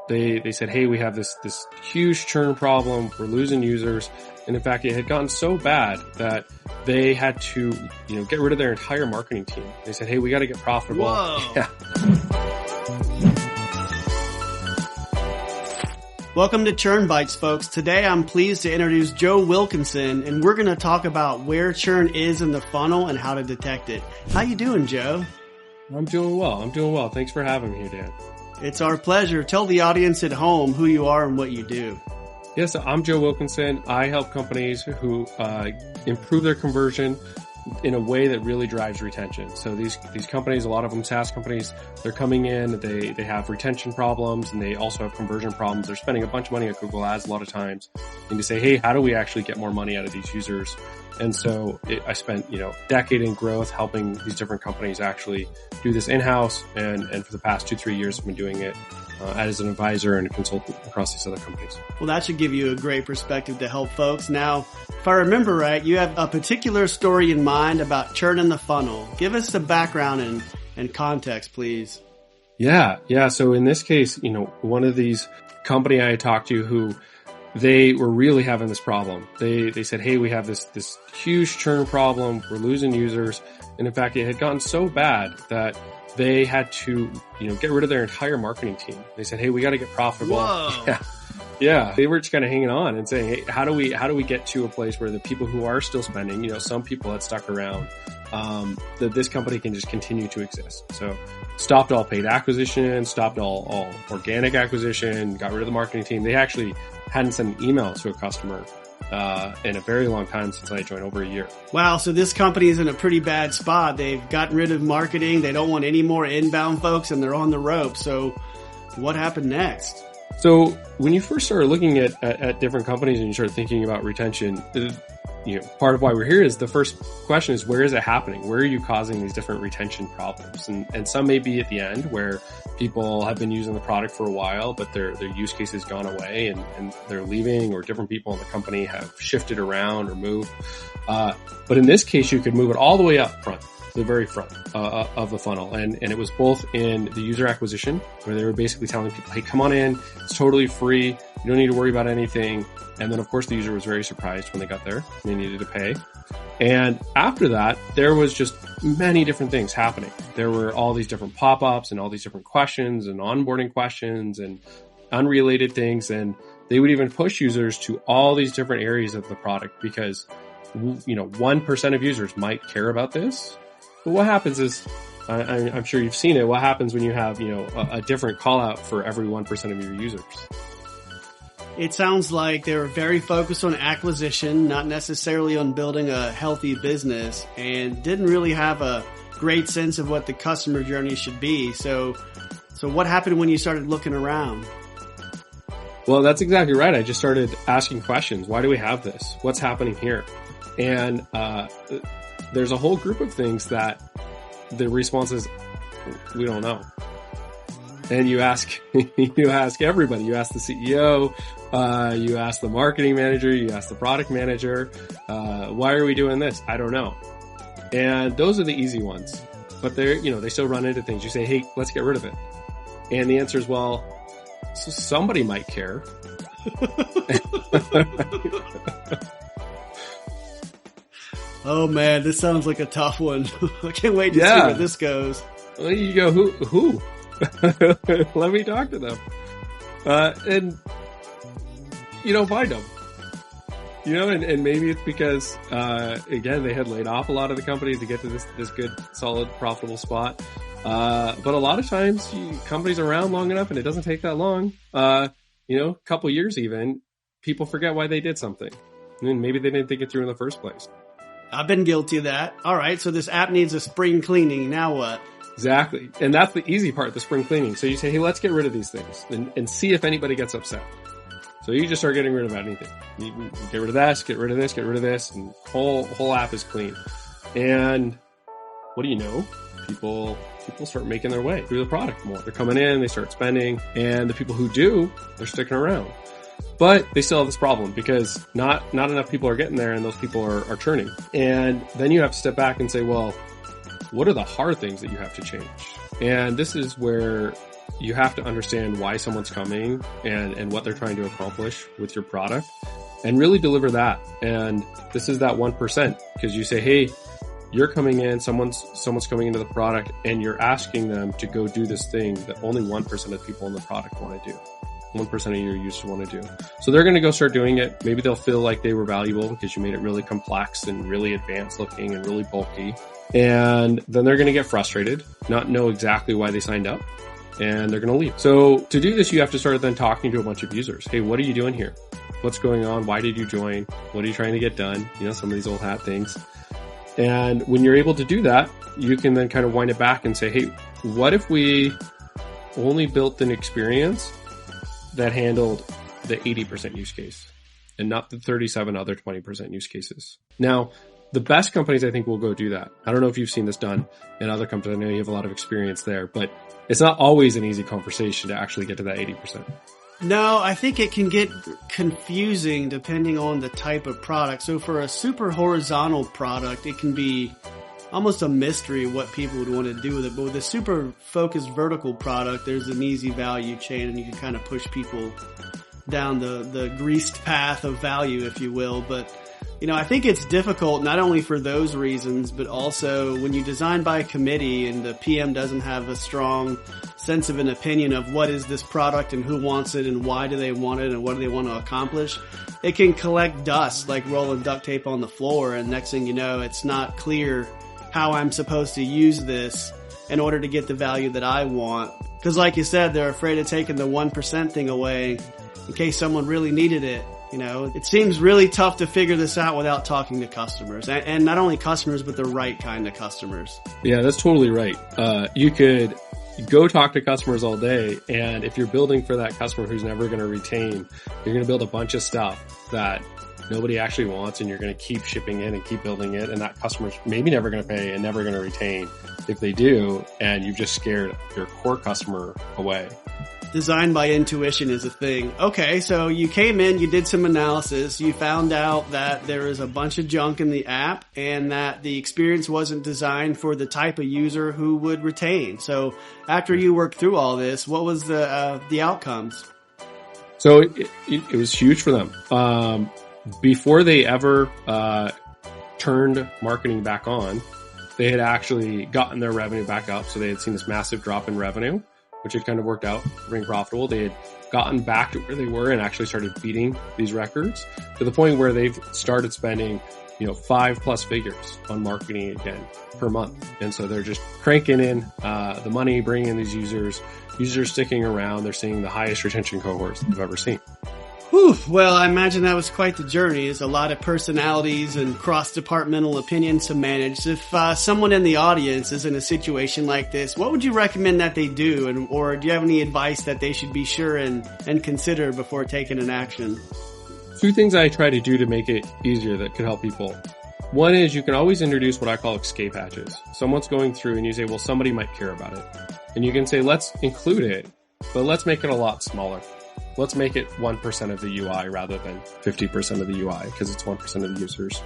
They said, hey, we have this huge churn problem. We're losing users. And in fact, it had gotten so bad that they had to, get rid of their entire marketing team. They said, hey, we got to get profitable. Whoa. Yeah. Welcome to Churn Bites, folks. Today I'm pleased to introduce Joe Wilkinson, and we're going to talk about where churn is in the funnel and how to detect it. How you doing, Joe? I'm doing well. Thanks for having me here, Dan. It's our pleasure. Tell the audience at home who you are and what you do. Yes, I'm Joe Wilkinson. I help companies who improve their conversion in a way that really drives retention. So these companies, a lot of them SaaS companies, they're coming in, they have retention problems and they also have conversion problems. They're spending a bunch of money on Google Ads a lot of times. And to say, hey, how do we actually get more money out of these users? And so I spent, decade in growth helping these different companies actually do this in-house. And for the past 2-3 years, I've been doing it as an advisor and a consultant across these other companies. Well, that should give you a great perspective to help folks. Now, if I remember right, you have a particular story in mind about churn in the funnel. Give us the background and context, please. Yeah. So in this case, one of these company I talked to who they were really having this problem. They said, hey, we have this huge churn problem. We're losing users. And in fact, it had gotten so bad that they had to, get rid of their entire marketing team. They said, hey, we got to get profitable. Whoa. Yeah. They were just kind of hanging on and saying, hey, how do we get to a place where the people who are still spending, some people had stuck around, that this company can just continue to exist. So stopped all paid acquisition, stopped all organic acquisition, got rid of the marketing team. They actually hadn't sent an email to a customer in a very long time since I joined, over a year. Wow. So this company is in a pretty bad spot. They've gotten rid of marketing. They don't want any more inbound folks and they're on the rope. So what happened next? So when you first started looking at different companies and you start thinking about retention, part of why we're here is the first question is, where is it happening? Where are you causing these different retention problems? And some may be at the end where people have been using the product for a while, but their use case has gone away and they're leaving, or different people in the company have shifted around or moved. But in this case, you could move it all the way up front, to the very front of the funnel. And it was both in the user acquisition, where they were basically telling people, hey, come on in. It's totally free. You don't need to worry about anything. And then, of course, the user was very surprised when they got there. They needed to pay. And after that, there was just many different things happening. There were all these different pop-ups and all these different questions and onboarding questions and unrelated things. And they would even push users to all these different areas of the product because, 1% of users might care about this. But what happens is, I'm sure you've seen it, what happens when you have, a different call out for every 1% of your users? It sounds like they were very focused on acquisition, not necessarily on building a healthy business, and didn't really have a great sense of what the customer journey should be. So what happened when you started looking around? Well, that's exactly right. I just started asking questions. Why do we have this? What's happening here? And there's a whole group of things that the response is, we don't know. And you ask everybody. You ask the CEO, you ask the marketing manager, you ask the product manager, why are we doing this? I don't know. And those are the easy ones, but they still run into things. You say, hey, let's get rid of it. And the answer is, well, so somebody might care. Oh man, this sounds like a tough one. I can't wait to see where this goes. Well, you go, who? Let me talk to them. And you don't find them. And maybe it's because, again, they had laid off a lot of the companies to get to this good, solid, profitable spot. But a lot of times companies are around long enough and it doesn't take that long. A couple years even, people forget why they did something. And maybe they didn't think it through in the first place. I've been guilty of that. All right. So this app needs a spring cleaning. Now what? Exactly. And that's the easy part, the spring cleaning. So you say, hey, let's get rid of these things and see if anybody gets upset. So you just start getting rid of anything. You get rid of this, get rid of this, get rid of this, and whole app is clean. And what do you know? People start making their way through the product more. They're coming in, they start spending, and the people who do, they're sticking around. But they still have this problem because not enough people are getting there and those people are churning. And then you have to step back and say, well, what are the hard things that you have to change? And this is where you have to understand why someone's coming and what they're trying to accomplish with your product and really deliver that. And this is that 1%, because you say, hey, you're coming in, someone's coming into the product, and you're asking them to go do this thing that only 1% of people in the product want to do. 1% of your users want to do. So they're going to go start doing it. Maybe they'll feel like they were valuable because you made it really complex and really advanced looking and really bulky. And then they're going to get frustrated, not know exactly why they signed up, and they're going to leave. So to do this, you have to start then talking to a bunch of users. Hey, what are you doing here? What's going on? Why did you join? What are you trying to get done? Some of these old hat things. And when you're able to do that, you can then kind of wind it back and say, hey, what if we only built an experience that handled the 80% use case and not the 37 other 20% use cases? Now, the best companies, I think, will go do that. I don't know if you've seen this done in other companies. I know you have a lot of experience there, but it's not always an easy conversation to actually get to that 80%. No, I think it can get confusing depending on the type of product. So for a super horizontal product, it can be almost a mystery what people would want to do with it. But with a super focused vertical product, there's an easy value chain and you can kind of push people down the greased path of value, if you will. But I think it's difficult not only for those reasons, but also when you design by committee and the PM doesn't have a strong sense of an opinion of what is this product and who wants it and why do they want it and what do they want to accomplish, it can collect dust like rolling duct tape on the floor. And next thing you know, it's not clear how I'm supposed to use this in order to get the value that I want. Because like you said, they're afraid of taking the 1% thing away in case someone really needed it. It seems really tough to figure this out without talking to customers, and not only customers, but the right kind of customers. Yeah, that's totally right. You could go talk to customers all day, and if you're building for that customer who's never going to retain, you're going to build a bunch of stuff that nobody actually wants, and you're going to keep shipping in and keep building it, and that customer's maybe never going to pay and never going to retain if they do, and you've just scared your core customer away. Design by intuition is a thing. Okay, so you came in, you did some analysis, you found out that there is a bunch of junk in the app and that the experience wasn't designed for the type of user who would retain. So after you worked through all this, what was the outcomes? So it was huge for them. Before they ever turned marketing back on, they had actually gotten their revenue back up. So they had seen this massive drop in revenue, which had kind of worked out, being profitable. They had gotten back to where they were and actually started beating these records to the point where they've started spending, 5+ figures on marketing again per month. And so they're just cranking in the money, bringing in these users sticking around. They're seeing the highest retention cohorts they've ever seen. Whew, well, I imagine that was quite the journey. There's a lot of personalities and cross-departmental opinions to manage. If someone in the audience is in a situation like this, what would you recommend that they do? Or do you have any advice that they should be sure and consider before taking an action? 2 things I try to do to make it easier that could help people. One is you can always introduce what I call escape hatches. Someone's going through and you say, well, somebody might care about it. And you can say, let's include it, but let's make it a lot smaller. Let's make it 1% of the UI rather than 50% of the UI because it's 1% of the users.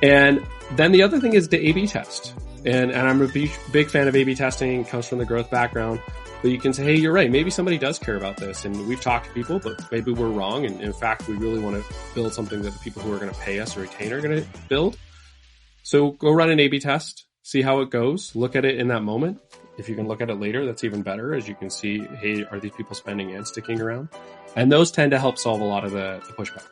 And then the other thing is the A/B test. And I'm a big fan of A/B testing. It comes from the growth background. But you can say, hey, you're right. Maybe somebody does care about this. And we've talked to people, but maybe we're wrong. And in fact, we really want to build something that the people who are going to pay us or retain are going to build. So go run an A/B test, see how it goes, look at it in that moment. If you can look at it later, that's even better, as you can see, hey, are these people spending and sticking around? And those tend to help solve a lot of the pushback.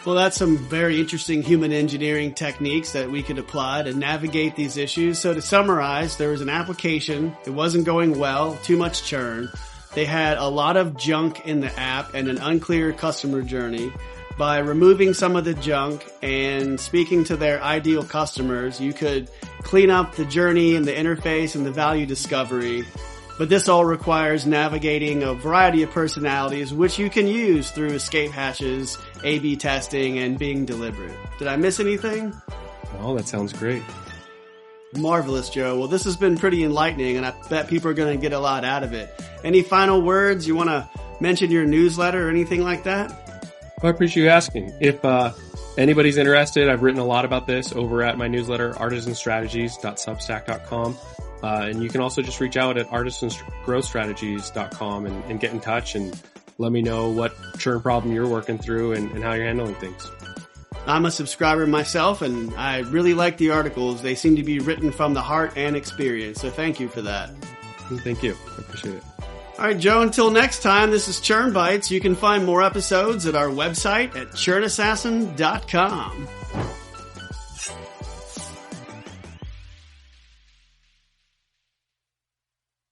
Well, that's some very interesting human engineering techniques that we could apply to navigate these issues. So to summarize, there was an application. It wasn't going well, too much churn. They had a lot of junk in the app and an unclear customer journey. By removing some of the junk and speaking to their ideal customers, you could clean up the journey and the interface and the value discovery. But this all requires navigating a variety of personalities, which you can use through escape hatches, A/B testing, and being deliberate. Did I miss anything? No, that sounds great. Marvelous, Joe. Well, this has been pretty enlightening, and I bet people are going to get a lot out of it. Any final words? You want to mention your newsletter or anything like that? Well, I appreciate you asking. If anybody's interested, I've written a lot about this over at my newsletter, artisanstrategies.substack.com. And you can also just reach out at artisansgrowthstrategies.com and get in touch and let me know what churn problem you're working through and how you're handling things. I'm a subscriber myself, and I really like the articles. They seem to be written from the heart and experience, so thank you for that. Thank you. I appreciate it. All right, Joe, until next time, this is Churn Bites. You can find more episodes at our website at churnassassin.com.